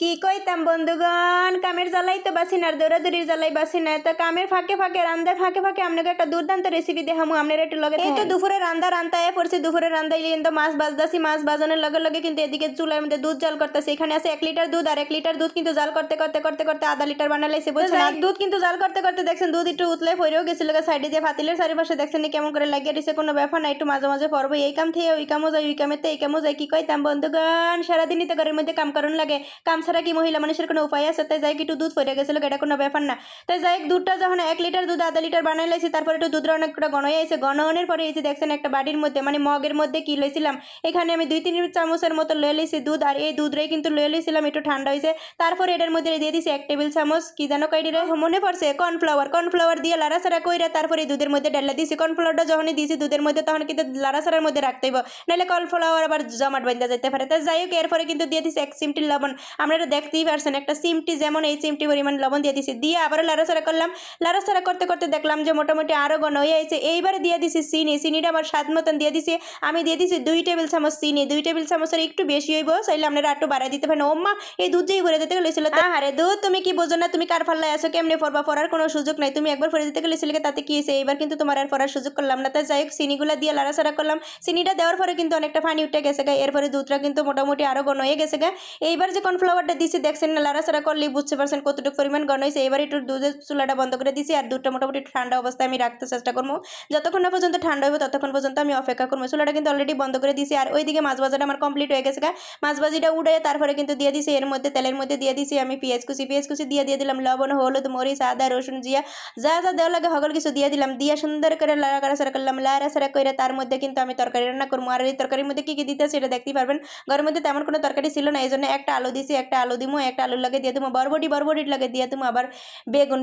কি কইতাম বন্ধুগণ, কামের জ্বালাই তো বাসি না, আর দৌড়াদৌড়ির জ্বালাই বাসি না। তো কামের ফাঁকে ফাঁকে রান্দার ফাঁকে ফাঁকে আপনাকে একটা দুর্দান্ত রেসিপি দেখামু, আপনার একটু লগে। এই তো দুপুরে রান্দা রান্তা পড়ছি, দুপুরে রান্দাই কিন্তু মাছ বাজদাছি, মাছ বাজানোর লগে লগে কিন্তু এদিকে চুলার মধ্যে দুধ জাল করতেছে। এখানে আছে 1 লিটার দুধ, আর 1 লিটার দুধ কিন্তু জাল করতে করতে করতে করতে আধা লিটার বানালাইছে, বুঝছেন। আর দুধ কিন্তু জাল করতে করতে দেখছেন দুধ একটু উতলে পড়েও গেছিল, সাইডে দিয়ে ফাতিলের চারিপাশে দেখছেন কেমন করে লাগিয়ে দিছে। কোনো ব্যাপার না, একটু মাঝে মাঝে পড়বো, এই কাম থেকে ওই কামও যায়, ওই কামেতে এই কামও যায়। কি কইতাম বন্ধুগণ, সারাদিনই তো ঘরের মধ্যে কাম করন লাগে, কাম ছাড়া কি মহিলা মানুষের কোনো উপায় আছে? তাই যাই একটু দুধ পড়ে গেছিল, এটা কোনো ব্যাপার না। তাই যাই দুধটা যখন 1 লিটার দুধ আধা লিটার বানাই লাইছি, তারপরে একটু দুধটা অনেকটা ঘন হয়ে আছে। ঘন হওয়ার পরে এই যে দেখছেন একটা বাটির মধ্যে মানে মগের মধ্যে কি লইছিলাম, এখানে আমি 2-3 চামচের মতো লয়ে লইছি দুধ, আর এই দুধটাই কিন্তু লয়ে লইছিলাম একটু ঠান্ডা হয়েছে। তারপরে এটার মধ্যে দিয়ে দিছি 1 টেবিল চামচ কি জানো কয়ডিরে মনে পড়ছে, কর্নফ্লাওয়ার দিয়ে লাড়াচাড়া কইরা তারপরে দুধের মধ্যে ঢেলে দিছি। কর্নফ্লাওয়ারটা যখনই দিয়েছি দুধের মধ্যে তখন কিন্তু লাড়াচাড়ার মধ্যে রাখতে হইব, নাহলে কর্নফ্লাওয়ার আবার জমাট বাঁধা যেতে পারে। তাই যাই হোক, এরপরে কিন্তু দিয়ে দিছি 1 চিমটি লবণ। আপনারা দেখতেই পারছেন একটা চিমটি যেমন এই চিমটি পরিমাণ লবণ দিয়ে দিছি, দিয়ে আবারও লাড়াচাড়া করলাম। লাড়াচাড়া করতে করতে দেখলাম যে মোটামুটি আরও ঘন হয়ে আছে। এইবারে দিয়ে দিছি চিনিটা আমার স্বাদ মতন দিয়ে দিছি। আমি দিয়ে দিছি 2 টেবিল চামচ চিনি, 2 টেবিল চামচের একটু বেশি হইব, চাইলে আপনারা একটু বাড়াই দিতে পারেন। ওম্মা, এই দুধ যেই ভরে দিতে গেছিল, আরে দুধ তুমি কি বোঝো না? তুমি কার ফাল্লায় আছো, কেমনে পড়বা? পড়ার কোনো সুযোগ নাই, তুমি একবার ভরে দিতে গেছিল, তাতে কি হয়েছে? এইবার কিন্তু তোমার আর পড়ার সুযোগ করলাম না। তাই যাই হোক, চিনিগুলা দিয়ে লাড়াচাড়া করলাম। চিনিটা দেওয়ার পরে কিন্তু অনেকটা পানি উঠে গেছে গা, এরপরে দুধটা কিন্তু মোটামুটি আরও ঘন হয়ে গেছে গা। এইবার যে কর্নফ্লাওয়ারটা দিছি দেখছেন না, লাড়াচাড়া করলেই বুঝতে পারছেন কতটুকু পরিমাণ ঘন হয়েছে। এবার একটু দুধের চুলাটা বন্ধ করে দিছি, আর দুধটা মোটামুটি ঠান্ডা অবস্থায় আমি রাখতে চেষ্টা করবো। যতক্ষণ না পর্যন্ত ঠান্ডা হবে ততক্ষণ পর্যন্ত আমি অপেক্ষা করবো। চুলাটা কিন্তু অলরেডি বন্ধ করে দিছি, আর ওইদিকে মাছ ভাজাটা আমার কমপ্লিট হয়ে গেছে গা। মাছ ভাজিটা উড়ে তারপরে কিন্তু দিয়ে দিছি এর মধ্যে, তেলের মধ্যে দিয়ে দিছি আমি পেঁয়াজ কুচি দিয়ে দিলাম লবণ, হলুদ, মরিচ, আদা, রসুন, জিয়া যা যা দেওয়া লাগে সকল কিছু দিয়ে দিলাম। দিয়ে সুন্দর করে লাড়াচাড়া করলাম। লাড়াচাড়া করে তার মধ্যে কিন্তু আমি তরকারি রান্না করবো। আর এই তরকারির মধ্যে কি কি দিতে সেটা দেখতেই পারবেন। ঘরের মধ্যে তেমন কোনো তরকারি ছিল না, এই জন্য একটা আলু দিছি, একটা আলু দিমু, একটা আলুর লাগে দিয়ে দেবো বরবটির লাগে দিয়ে দেবো, আবার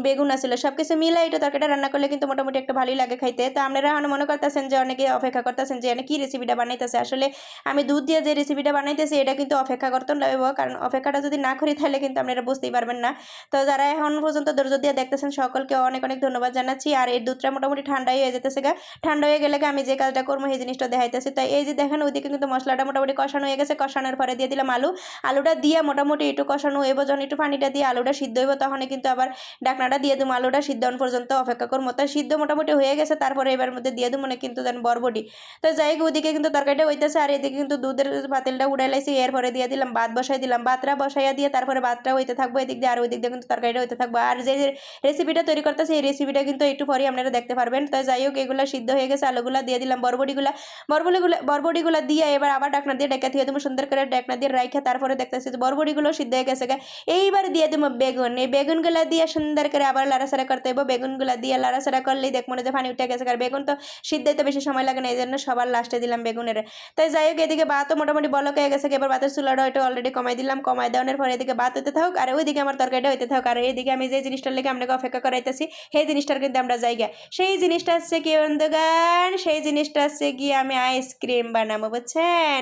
বেগুন আসলে সব কিছু মিলাই এটা তরকারিটা রান্না করলে কিন্তু মোটামুটি একটা ভালোই লাগে খাইতে। তো আপনারা এখন মনে করতেছেন যে অনেকে অপেক্ষা করতেছেন যে কি রেসিপিটা বানাইতেছে। আসলে আমি দুধ দিয়ে যে রেসিপিটা বানাইতেছি এটা কিন্তু অপেক্ষা করতে লাগবে, কারণ অপেক্ষাটা যদি না করি তাহলে কিন্তু আপনারা বুঝতেই পারবেন না। তো যারা এখন পর্যন্ত ধৈর্য দিয়ে দেখতেছেন সকলকে অনেক অনেক ধন্যবাদ জানাচ্ছি। আর এই দুধটা মোটামুটি ঠান্ডাই হয়ে যেতেছে গা। ঠান্ডা হয়ে গেলে আমি যে কাজটা করবো সেই জিনিসটা দেখাইতেছি। তাই এই যে দেখেন ওইদিকে কিন্তু মশলাটা মোটামুটি কষানো হয়ে গেছে। কষানোর পরে দিয়ে দিলাম আলুটা দিয়ে মোটামুটি একটু কষানো হইব। যখন একটু পানিটা দিয়ে আলুটা সিদ্ধ হইব তখন কিন্তু আবার ঢাকনাটা দিয়ে দেবো। আলুটা সিদ্ধ হওয়ার পর্যন্ত অপেক্ষা করবো। তাই সিদ্ধ মোটামুটি হয়ে গেছে, তারপরে এবার মধ্যে দিয়ে দেবো কিন্তু দেন বরবটি। তো যাই হোক, ওইদিকে কিন্তু তরকারিটা হইতেছে, আর এদিকে কিন্তু দুধের পাতিলটা উড়াই লাইছি। এরপরে দিয়ে দিলাম ভাত বসাই দিলাম, ভাতটা বসাইয়া দিয়ে তারপরে ভাতটা হইতে থাকবো এদিক দিয়ে, আর ওই দিক দিয়ে কিন্তু তরকারিটা হইতে থাকবো। আর যে রেসিপিটা তৈরি করতেছে এই রেসিপিটা কিন্তু একটু পরে আপনারা দেখতে পারবেন। তো যাই হোক, এগুলো সিদ্ধ হয়ে গেছে, আলুগুলা দিয়ে দিলাম, বরবটিগুলা দিয়ে এবার আবার ঢাকনা দিয়ে ডেকে দিয়ে দেবো সুন্দর করে, ঢাকনা দিয়ে রাইখা তারপরে দেখতেছি যে বরবটিগুলো সিদ্ধ হয়ে গেছে। এইবার দিয়ে দেবো বেগুন। এই বেগুনগুলা দিয়ে সুন্দর করে আবার লাড়াচাড়া করতে হবে। বেগুনগুলা দিয়ে লাড়াচাড়া করলেই দেখ মনে যে পানি উঠে গেছে। আর বেগুন তো সিদ্ধ হইতে বেশি সময় লাগে না, এই জন্য সবার লাস্টে দিলাম বেগুনের। তাই যাই হোক, এদিকে ভাতও মোটামুটি বলক হয়ে গেছে। এবার ভাতের চুলাটা ওইটা অলরেডি কমাই দিলাম। কমাই দেওয়ার পরে এদিকে ভাত হইতে থাকুক, আর ওইদিকে আমার তরকারিটা হইতে থাকুক। আর এইদিকে আমি যে জিনিসটার লেগে আপনাকে অপেক্ষা করাইতেছি সেই জিনিসটার কিন্তু আমরা জায়গা, সেই জিনিসটা হচ্ছে কি বন্ধুগান, সেই জিনিসটা হচ্ছে গিয়ে আমি আইসক্রিম বানাবো, বুঝছেন।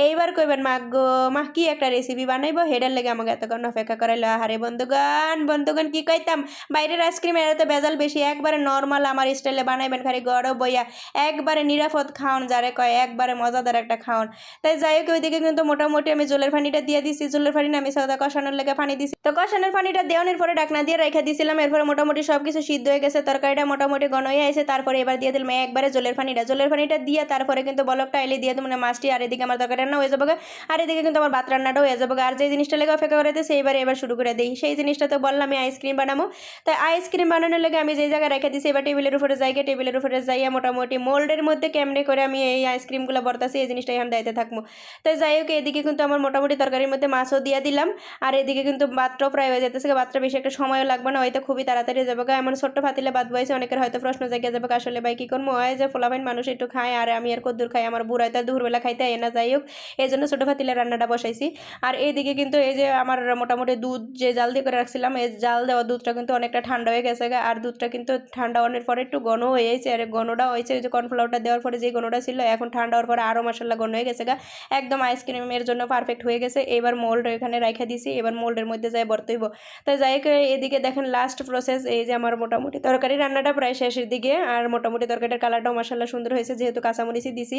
এইবার কইবেন মা গো মা কি একটা রেসিপি বানাইবো, হেডার লেগে আমাকে এতক্ষণ অপেক্ষা করাইলো। আরে বন্ধুগান কি কইতাম, বাইরের আইসক্রিমের এত বেজাল বেশি। একবারে নর্মাল আমার স্টাইলে বানাইবেন, খালি গড় বইয়া একবারে নিরাপদ খাওন যারে কয়, একবারে মজাদার একটা খাওন। তাই যাই হোক, ওইদিকে কিন্তু মোটামুটি আমি জলের পানিটা দিয়ে দিছি। জলের পানি আমি সদা কষানোর লেগে পানি দিছি। তো কষানোর পানিটা দেওয়ানোর পরে ঢাকনা দিয়ে রেখে দিয়েছিলাম। এরপরে মোটামুটি সবকিছু সিদ্ধ হয়ে গেছে, তরকারিটা মোটামুটি ঘন হয়ে আসে। তারপরে এবার দিয়ে দিলাম একবারে জলের পানিটা দিয়ে তারপরে কিন্তু বলকটা এলে দিয়ে দেবো মাছটি। আর এদিকে আমার তরকারি রান্না হয়ে যাবে, আর এদিকে কিন্তু আমার ভাত রান্নাটাও হয়ে যাবে। আর যে জিনিসটা লেগে অপেক্ষা করাইতেছে এবার শুরু করে দিই। সেই জিনিসটা তো বললাম আমি আইসক্রিম বানাবো। তাই আইসক্রিম বানানোর লেগে আমি যে জায়গায় রেখে দিছি এবার টেবিলের উপরে যাইয়া মোটামুটি মোল্ডের মধ্যে কেমনে করে আমি এই আইসক্রিমগুলো বর্তাছি এই জিনিসটা এখন দায়িত্বে থাকবো। তাই যাই হোক, এদিকে কিন্তু আমার মোটামুটি তরকারির মধ্যে মাছও দিয়ে দিলাম। আর এদিকে কিন্তু ভাতটাও প্রায় হয়ে যেতেছে। ভাতটা বেশি একটা সময়ও লাগবে না, হয়তো খুবই তাড়াতাড়ি যাবে। এমন ছোট্ট ফাতিলে ভাত বয়েছে, অনেকের হয়তো প্রশ্ন জায়গা যাবে আসলে ভাই কি করবো, হয় যে ফোলাভাইন মানুষ একটু খায়, আর আমি আর কদ্দুর খাই, আমার বুড়ায় তো দুপুরবেলা খাইতে হয় না। যাই হোক, এই জন্য ছোটো ফাতিলে রান্নাটা বসাইছি। আর এইদিকে কিন্তু এই যে আমার মোটামুটি দুধ যে জাল দিয়ে করে রাখছিলাম, এই জাল দেওয়া দুধটা কিন্তু অনেকটা ঠান্ডা হয়ে গেছে। আর দুধটা কিন্তু ঠান্ডা হওয়ার পরে একটু ঘন হয়ে গেছে। আর ঘনটা হয়েছে ওই যে কর্নফ্লাওয়ারটা দেওয়ার পরে যে ঘনটা ছিল, এখন ঠান্ডা হওয়ার পরে আরও মশলা ঘন হয়ে গেছে। একদম আইসক্রিমের জন্য পারফেক্ট হয়ে গেছে। এবার মোল্ড এখানে রেখে দিছি, এবার মোল্ডের মধ্যে যাই ভরতে হইব। তাই যাই হোক, এদিকে দেখেন লাস্ট প্রসেস, এই যে আমার মোটামুটি তরকারি রান্নাটা প্রায় শেষের দিকে। আর মোটামুটি তরকারিটার কালারটাও মাশাআল্লাহ সুন্দর হয়েছে, যেহেতু কাঁচামরিচই দিছি।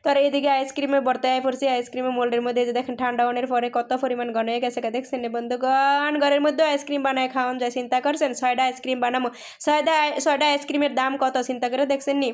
তো আর এইদিকে আইসক্রিমে ভরতে পড়ছি। আইসক্রিমে মোল্ডের মধ্যে যে দেখেন ঠান্ডা হওয়ার পরে কত পরিমাণ ঘন হয়ে গেছে দেখছেন বন্ধুগণ। ঘরের মধ্যে আইসক্রিম বানায় খাওয়ান যায়, চিন্তা করছেন? 6টা আইসক্রিম বানাবো, 6টা আইসক্রিমের দাম কত চিন্তা করে দেখছেন নি?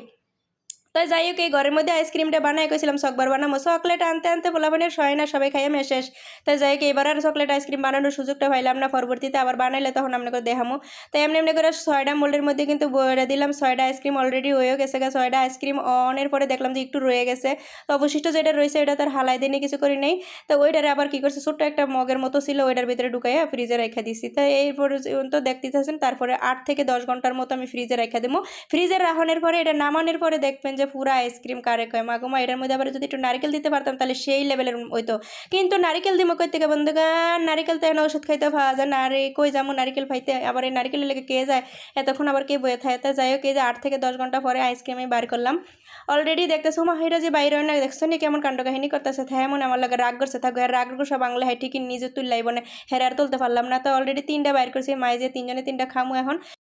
তো যাই হোক, এই ঘরের মধ্যে আইসক্রিমটা বানাই কইছিলাম চকবার বানাবো, চকলেট আনতে আনতে পোলাপানের সয় না, সবাই খাইয়া মেয়ে শেষ। তো যাই হোক, এবার আর চকলেট আইসক্রিম বানানোর সুযোগটা পাইলাম না, পরবর্তীতে আবার বানাইলে তখন আপনাকে দেখামো। তাই এমনি এমনি করে 6টা মোল্ডের মধ্যে কিন্তু বইরে দিলাম। 6টা আইসক্রিম অলরেডি হয়েও গেছে, 6টা আইসক্রিম অনের পরে দেখলাম যে একটু রয়ে গেছে। তো অবশিষ্ট যেটা রয়েছে এটা তার হালাই দিনে কিছু করি নেই। তো ওইটারে আবার কি করছে, ছোট্ট একটা মগের মতো ছিল, ওইটার ভিতরে ঢুকাইয়া ফ্রিজে রেখে দিছি। তো এই পর্যন্ত দেখতেছেন, তারপরে 8 থেকে 10 ঘন্টার মতো আমি ফ্রিজে রেখে দেবো। ফ্রিজে রাখানোর পরে এটা নামানোর পরে দেখবেন যে পুরা আইসক্রিম কারে কয় মাগুমা। এটার মধ্যে আবার যদি একটু নারকেল দিতে পারতাম তাহলে সেই লেভেলের হইতো, কিন্তু নারিকেল দিব কই থেকে বন্ধুগান? নারিকেল তো এখন ওষুধ খাইতে পাওয়া যায় না, আরে কই যাবো নারিকেল খাইতে? আবার এই নারিকেলের লেগে কে যায় এতক্ষণ, আবার কে বয়ে থাকে? যাই হোক, এই যে 8 থেকে 10 ঘন্টা পরে আইসক্রিম আমি বার করলাম। অলরেডি দেখতেছো মা হেরা যে বাইরে না, দেখছো নি কেমন কাণ্ড কাহিনী করতেছে? হ্যাঁ মনে আমার লাগে রাগ করছে, থাকো হ্যাঁ রাগ সব বাংলা, হ্যাঁ ঠিকই নিজে তুললাই বনে, হ্যাঁ আর তুলতে পারলাম না। তো অলরেডি 3টা বাইর করছি, মায়ে যে 3 জনে 3টা খামু এখন।